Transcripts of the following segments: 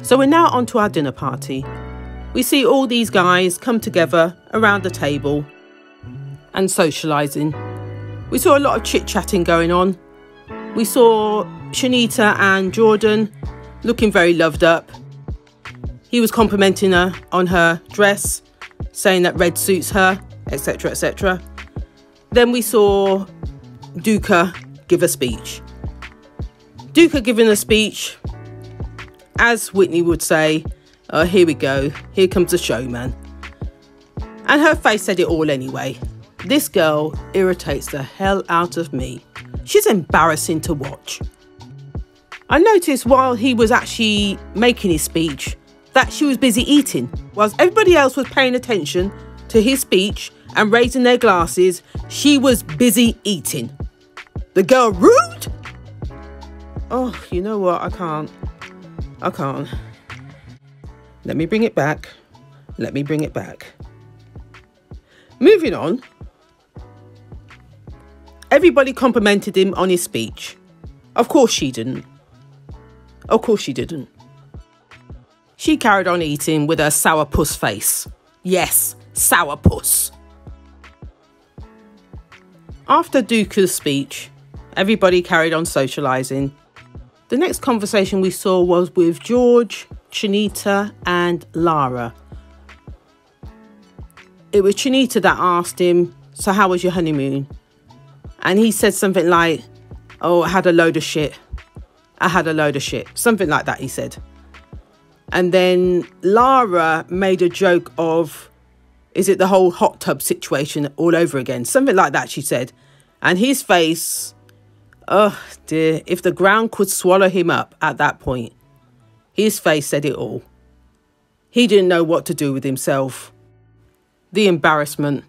So we're now on to our dinner party. We see all these guys come together around the table and socialising. We saw a lot of chit-chatting going on. We saw Shanita and Jordan looking very loved up. He was complimenting her on her dress, saying that red suits her, etc, etc. Then we saw Duca give a speech. Duca giving a speech, as Whitney would say, oh, here we go, here comes the showman. And her face said it all anyway. This girl irritates the hell out of me. She's embarrassing to watch. I noticed while he was actually making his speech that she was busy eating. Whilst everybody else was paying attention to his speech and raising their glasses, she was busy eating. The girl rude? Oh, you know what? I can't. Let me bring it back. Moving on. Everybody complimented him on his speech. Of course she didn't. She carried on eating with her sourpuss face. Yes, sourpuss. After Duca's speech, everybody carried on socialising. The next conversation we saw was with George, Shanita and Lara. It was Shanita that asked him, so how was your honeymoon? And he said something like, oh, I had a load of shit. Something like that, he said. And then Lara made a joke of, is it the whole hot tub situation all over again? Something like that, she said. And his face, oh dear, if the ground could swallow him up at that point. His face said it all. He didn't know what to do with himself. The embarrassment.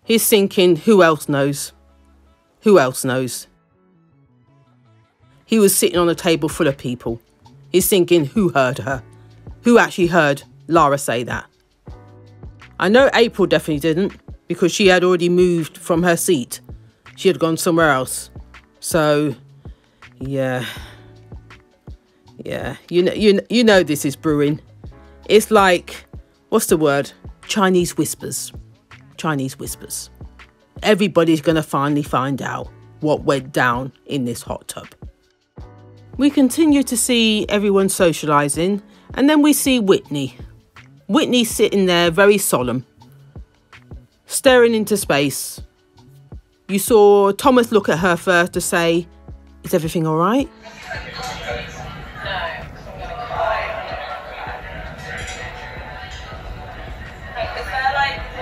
He's thinking, who else knows? He was sitting on a table full of people. He's thinking, who heard her? Who actually heard Lara say that? I know April definitely didn't, because she had already moved from her seat. She had gone somewhere else. So, yeah, you know this is brewing. It's like, what's the word? Chinese whispers. Everybody's going to finally find out what went down in this hot tub. We continue to see everyone socialising, and then we see Whitney. Whitney sitting there very solemn, staring into space. You saw Thomas look at her first to say, is everything all right?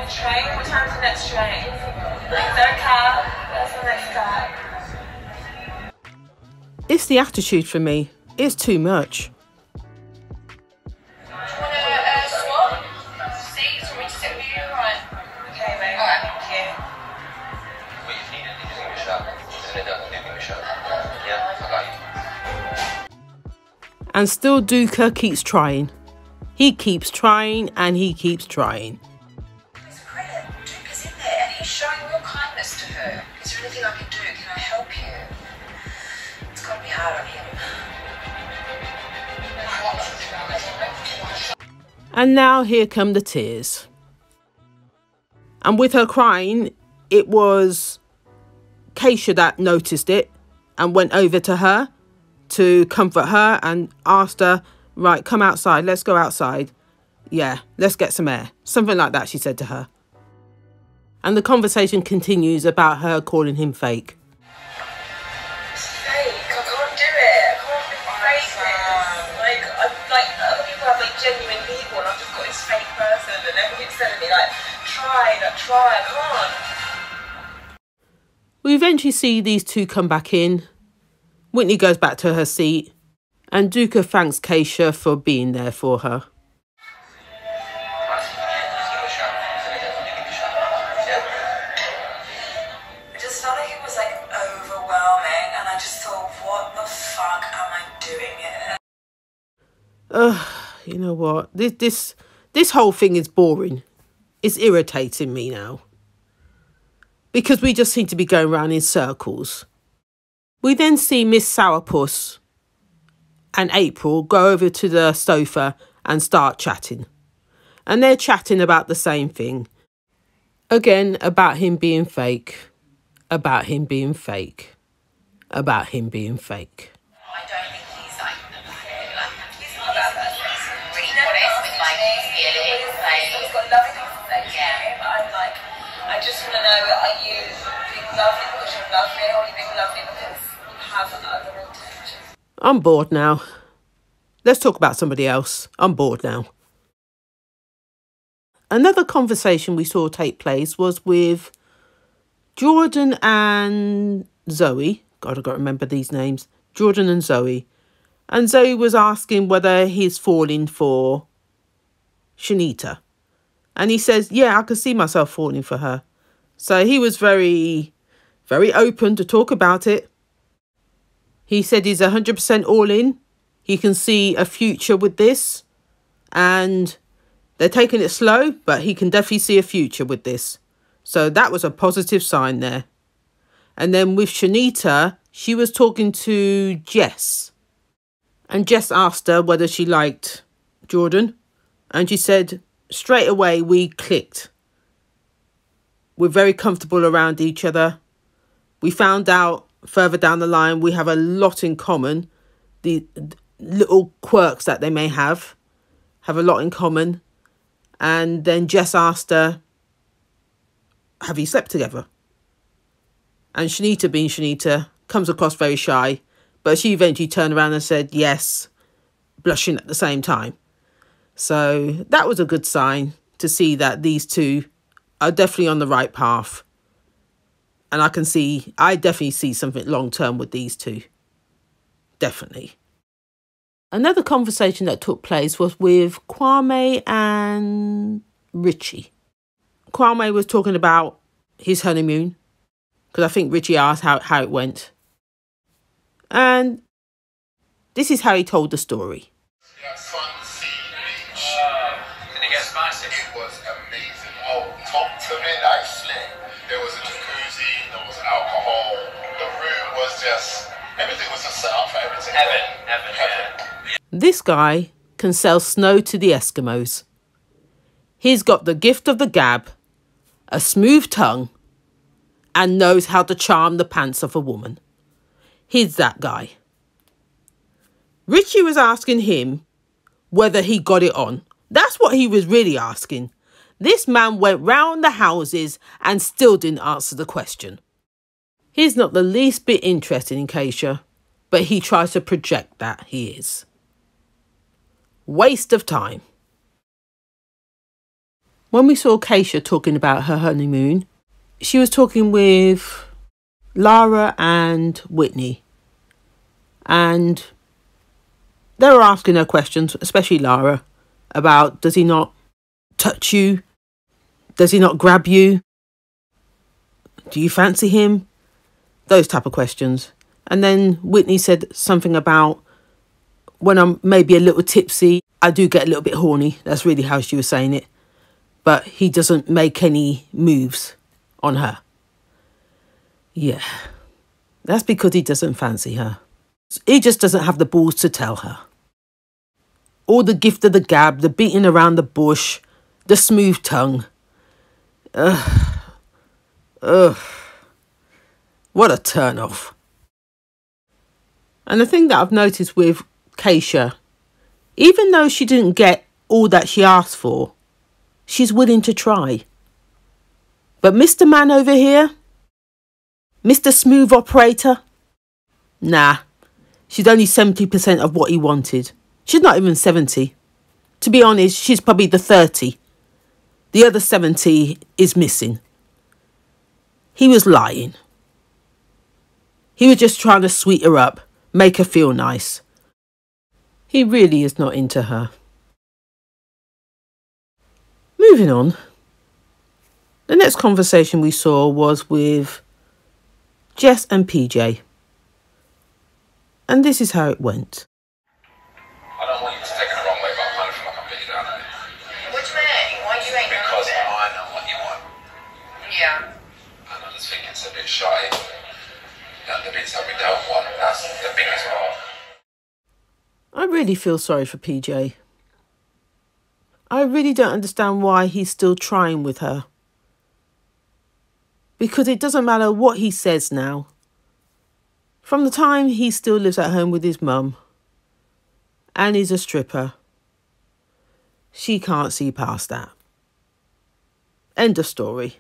Train? What time's the next train? Is there a car? Where's the next car? It's the attitude for me. It's too much. Do you want to swap seats or we just sit with you? Right. Okay, mate. Alright, thank you. What you need is give me a shot. Give me a shot. Yeah, I got you. And still Duca keeps trying. He keeps trying and he keeps trying. Duca's in there and he's showing real kindness to her. Is there anything I can do? Can I help you? It's got to be hard on him. And now here come the tears. And with her crying, it was Keisha that noticed it and went over to her to comfort her and asked her, right, come outside, let's go outside. Yeah, let's get some air. Something like that, she said to her. And the conversation continues about her calling him fake. Fake, I can't do it. I can't be fake this. Like other people have like genuine people and I've just got this fake person and everything's telling me like, try, I can't. We eventually see these two come back in. Whitney goes back to her seat and Duca thanks Keisha for being there for her. You know what? This whole thing is boring. It's irritating me now. Because we just seem to be going around in circles. We then see Miss Sourpuss and April go over to the sofa and start chatting. And they're chatting about the same thing. Again, about him being fake. About him being fake. About him being fake. I don't think he's like he's not about that. He's really honest with like his feelings. Like he's got lovely things to say to him. I'm like, I just want to know, are you being lovely because you love me, or are you being lovely because you have other intentions? I'm bored now. Let's talk about somebody else. I'm bored now. Another conversation we saw take place was with Jordan and Zoe. God, I've got to remember these names. Jordan and Zoe. And Zoe was asking whether he's falling for Shanita. And he says, yeah, I could see myself falling for her. So he was very, very open to talk about it. He said he's 100% all in. He can see a future with this. And they're taking it slow, but he can definitely see a future with this. So that was a positive sign there. And then with Shanita, she was talking to Jess. And Jess asked her whether she liked Jordan. And she said, straight away, we clicked. We're very comfortable around each other. We found out further down the line, we have a lot in common. The little quirks that they may have a lot in common. And then Jess asked her, have you slept together? And Shanita, being Shanita, comes across very shy, but she eventually turned around and said yes, blushing at the same time. So that was a good sign to see that these two are definitely on the right path. And I definitely see something long term with these two. Definitely. Another conversation that took place was with Kwame and Richie. Kwame was talking about his honeymoon, because I think Richie asked how it went. And this is how he told the story. Yeah, Sun-Sea Beach. Did it get spicy? It was amazing. Oh, top to it, actually. There was a jacuzzi, there was alcohol. The room was just, everything was just set up for everything. Heaven. This guy can sell snow to the Eskimos. He's got the gift of the gab, a smooth tongue, and knows how to charm the pants of a woman. He's that guy. Richie was asking him whether he got it on. That's what he was really asking. This man went round the houses and still didn't answer the question. He's not the least bit interested in Keisha, but he tries to project that he is. Waste of time. When we saw Keisha talking about her honeymoon, she was talking with Lara and Whitney. And they were asking her questions, especially Lara, about does he not touch you? Does he not grab you? Do you fancy him? Those type of questions. And then Whitney said something about when I'm maybe a little tipsy, I do get a little bit horny. That's really how she was saying it. But he doesn't make any moves on her. Yeah, that's because he doesn't fancy her. He just doesn't have the balls to tell her. All the gift of the gab, the beating around the bush, the smooth tongue. What a turn off. And the thing that I've noticed with Keisha, even though she didn't get all that she asked for, she's willing to try. But Mr. Man over here, Mr. Smooth Operator, nah, she's only 70% of what he wanted. She's not even 70. To be honest, she's probably the 30. The other 70 is missing. He was lying. He was just trying to sweet her up, make her feel nice. He really is not into her. Moving on. The next conversation we saw was with Jess and PJ. And this is how it went. I don't want you to take it the wrong way, but I kind of feel like I'm letting you down a bit. what do you mean? Why you ain't Because done it? I know what you want. Yeah. And I just think it's a bit shy. And the bits that we don't want, that's the biggest part. I really feel sorry for PJ. I really don't understand why he's still trying with her. Because it doesn't matter what he says now. From the time he still lives at home with his mum and he's a stripper, she can't see past that. End of story.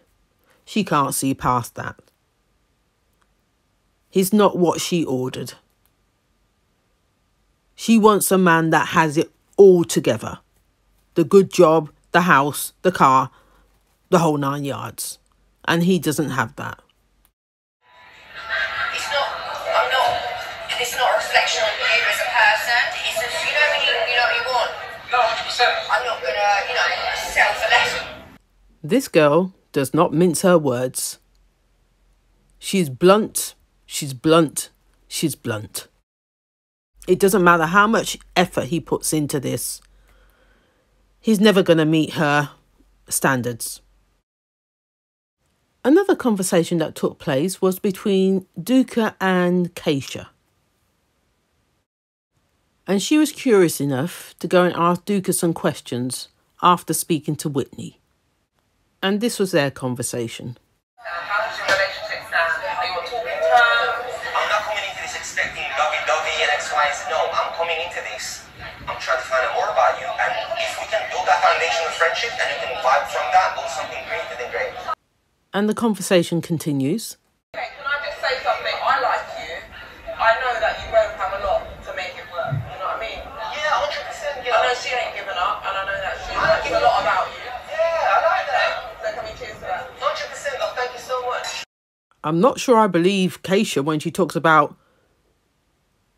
She can't see past that. He's not what she ordered. She wants a man that has it all together. The good job, the house, the car, the whole 9 yards. And he doesn't have that. It's not a reflection on you as a person. It's just, you know when you know what you want. No, 100%. I'm not gonna, sell for less. This girl does not mince her words. She's blunt, she's blunt, she's blunt. It doesn't matter how much effort he puts into this. He's never going to meet her standards. Another conversation that took place was between Duka and Keisha. And she was curious enough to go and ask Duka some questions after speaking to Whitney. And this was their conversation. How does your relationship stand? Are you on talking terms? I'm not coming into this expecting lovey-dovey and X, Y, Z. No, I'm coming into this. I'm trying to find out more about you. And if we can build that foundation of friendship and you can vibe from that, build something great, then great. And the conversation continues. Okay, can I just say something? I like you. I know that you both have a lot to make it work. You know what I mean? Yeah, 100%. I know she ain't giving up, and I know that she knows a lot about you. Yeah, I like that. So can we cheers to that? 100%. Oh, thank you so much. I'm not sure I believe Keisha when she talks about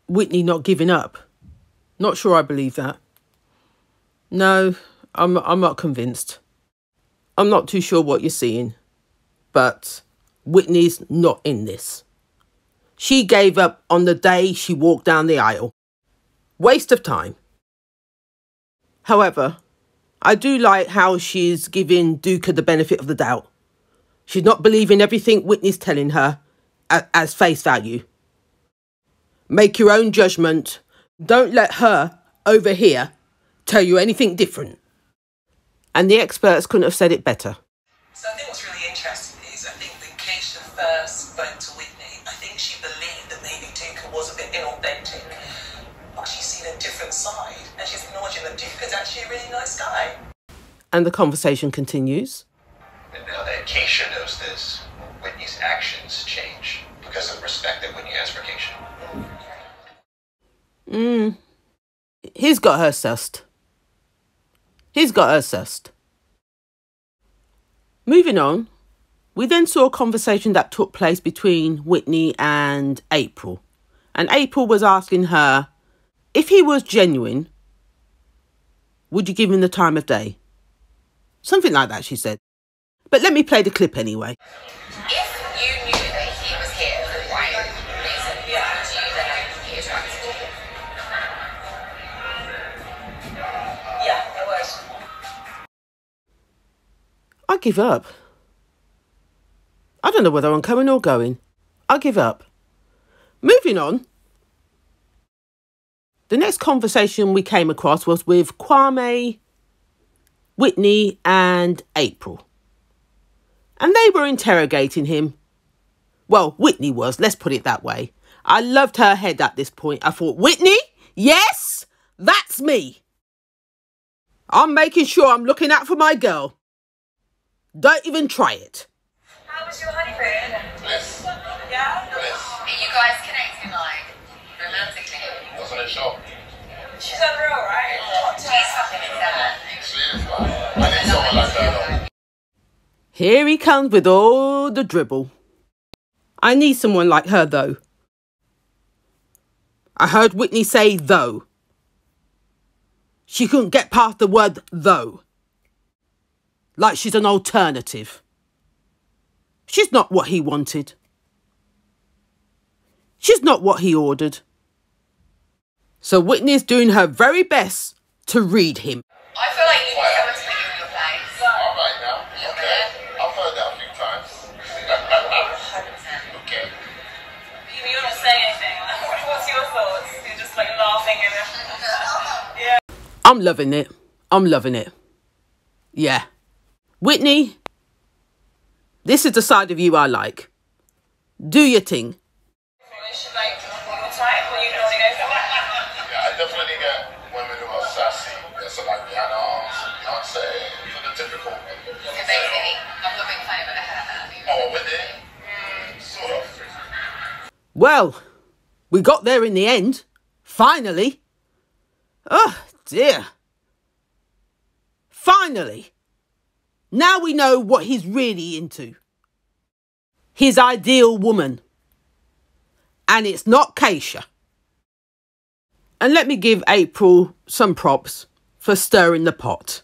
Whitney not giving up. Not sure I believe that. No, I'm not convinced. I'm not too sure what you're seeing. But Whitney's not in this. She gave up on the day she walked down the aisle. Waste of time. However, I do like how she's giving Duka the benefit of the doubt. She's not believing everything Whitney's telling her as face value. Make your own judgment. Don't let her over here tell you anything different. And the experts couldn't have said it better. So I think what's really interesting is I think when Keisha first spoke to Whitney, I think she believed that maybe Duka was a bit inauthentic. But she's seen a different side and she's acknowledging that Duka's actually a really nice guy. And the conversation continues. And now that Keisha knows this, Whitney's actions change because of respect that Whitney has for Keisha. He's got her sussed. He's got her sussed. Moving on, we then saw a conversation that took place between Whitney and April. And April was asking her, if he was genuine, would you give him the time of day? Something like that, she said. But let me play the clip anyway. If you knew that he was here for the right reason, would you then be attracted? Yeah, it was. I give up. I don't know whether I'm coming or going. I give up. Moving on. The next conversation we came across was with Kwame, Whitney and April. And they were interrogating him. Well, Whitney was, let's put it that way. I loved her head at this point. I thought, Whitney? Yes, that's me. I'm making sure I'm looking out for my girl. Don't even try it. How was your honeymoon? Bliss. Yeah? Bliss. Are you guys connecting, like, romantically? Wasn't it show? She's unreal, right? She's fucking insane. She is, man. I need someone like that, though. Here he comes with all the dribble. I need someone like her, though. I heard Whitney say, though. She couldn't get past the word, though. Like she's an alternative. She's not what he wanted. She's not what he ordered. So Whitney's doing her very best to read him. I feel like you need someone to put you in your place. All right now. Okay. I've heard that a few times. 100%. Okay. You don't say anything. What's your thoughts? You're just like laughing and I'm loving it. I'm loving it. Yeah. Whitney, this is the side of you I like. Do your thing. Like your type, or you normally go for that? Yeah, I definitely get women who are sassy. Yeah, so like Rihanna, Beyonce, the typical. Okay, basically, I'm not a big fan of her. Oh, with it? Sort of. Well, we got there in the end. Finally. Oh, dear. Finally. Now we know what he's really into. His ideal woman. And it's not Keisha. And let me give April some props for stirring the pot,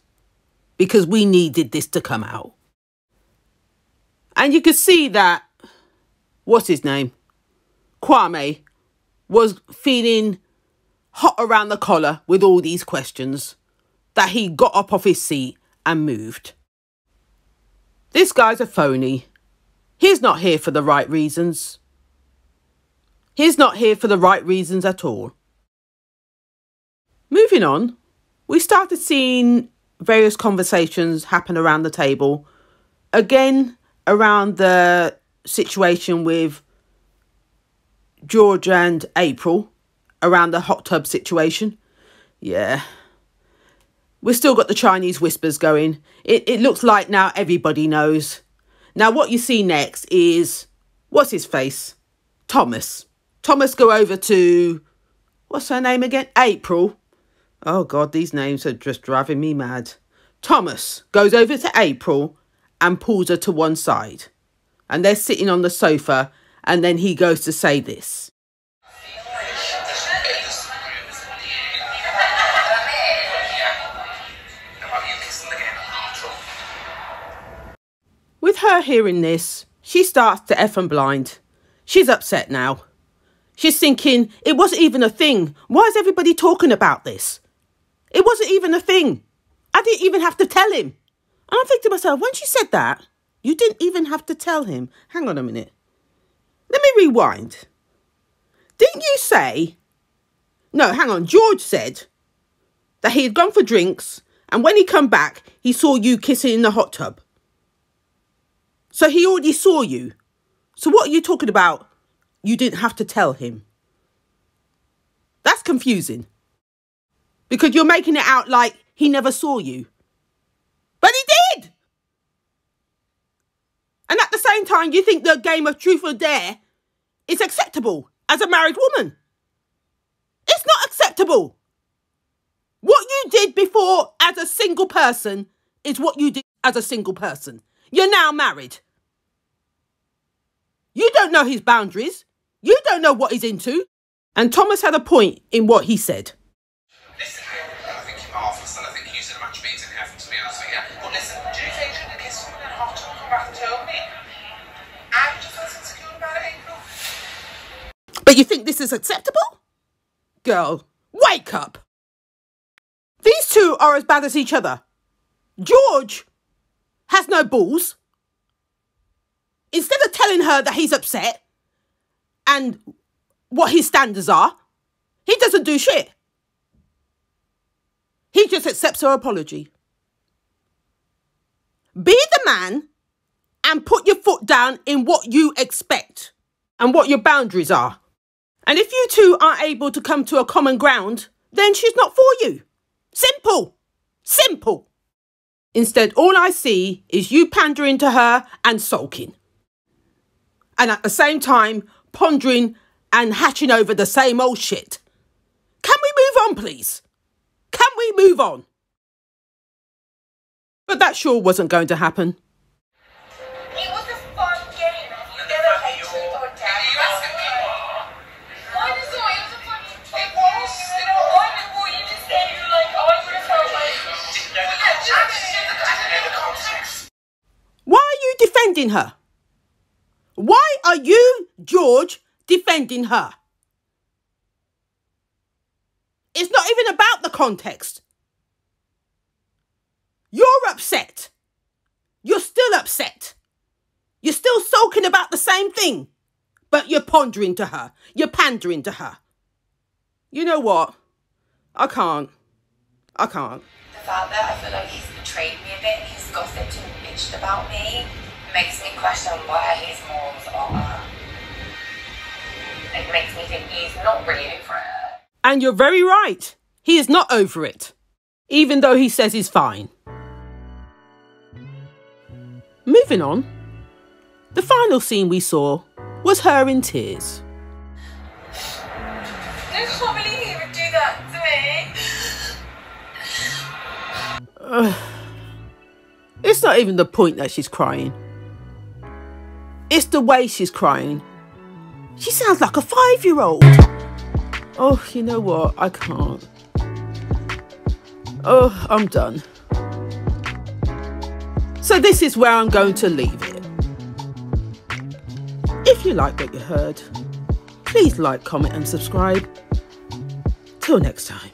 because we needed this to come out. And you could see that, what's his name? Kwame was feeling hot around the collar with all these questions, that he got up off his seat and moved. This guy's a phony. He's not here for the right reasons. He's not here for the right reasons at all. Moving on, we started seeing various conversations happen around the table. Again, around the situation with George and April, around the hot tub situation. Yeah. We've still got the Chinese whispers going. It looks like now everybody knows. Now what you see next is, what's his face? Thomas go over to, what's her name again? April. Oh God, these names are just driving me mad. Thomas goes over to April and pulls her to one side. And they're sitting on the sofa, and then he goes to say this. With her hearing this, she starts to F and blind. She's upset now. She's thinking, it wasn't even a thing. Why is everybody talking about this? It wasn't even a thing. I didn't even have to tell him. And I think to myself, when she said that, you didn't even have to tell him. Hang on a minute. Let me rewind. Didn't you say... No, hang on. George said that he had gone for drinks, and when he come back, he saw you kissing in the hot tub. So he already saw you. So what are you talking about? You didn't have to tell him. That's confusing. Because you're making it out like he never saw you. But he did! And at the same time, you think the game of truth or dare is acceptable as a married woman. It's not acceptable. What you did before as a single person is what you did as a single person. You're now married. You don't know his boundaries. You don't know what he's into. And Thomas had a point in what he said. Listen, I think you're marvellous, and I think you said a match beats in heaven, to be honest with you. But listen, do you think you should kiss someone in a hot tub and come back and tell me? I'm just as insecure about it, April. But you think this is acceptable? Girl, wake up. These two are as bad as each other. George has no balls. Instead of telling her that he's upset and what his standards are, he doesn't do shit. He just accepts her apology. Be the man and put your foot down in what you expect and what your boundaries are. And if you two aren't able to come to a common ground, then she's not for you. Simple. Simple. Instead, all I see is you pandering to her and sulking. And at the same time, pondering and hatching over the same old shit. Can we move on, please? Can we move on? But that sure wasn't going to happen. It was a fun game. You never had to or tap. Why does it was a fun game? It was. You know, I didn't want you to say you like, I would have felt like... Why are you defending her? Why are you, George, defending her? It's not even about the context. You're upset. You're still upset. You're still sulking about the same thing. But you're pondering to her. You're pandering to her. You know what? I can't. I can't. The fact that I feel like he's betrayed me a bit, he's gossiped and bitched about me, makes me question where his morals are. It makes me think he's not really over it. And you're very right. He is not over it, even though he says he's fine. Moving on, the final scene we saw was her in tears. I can't believe he would do that to me. It's not even the point that she's crying. It's the way she's crying. She sounds like a 5-year-old. Oh, you know what? I can't. Oh, I'm done. So this is where I'm going to leave it. If you like what you heard, please like, comment and subscribe. Till next time.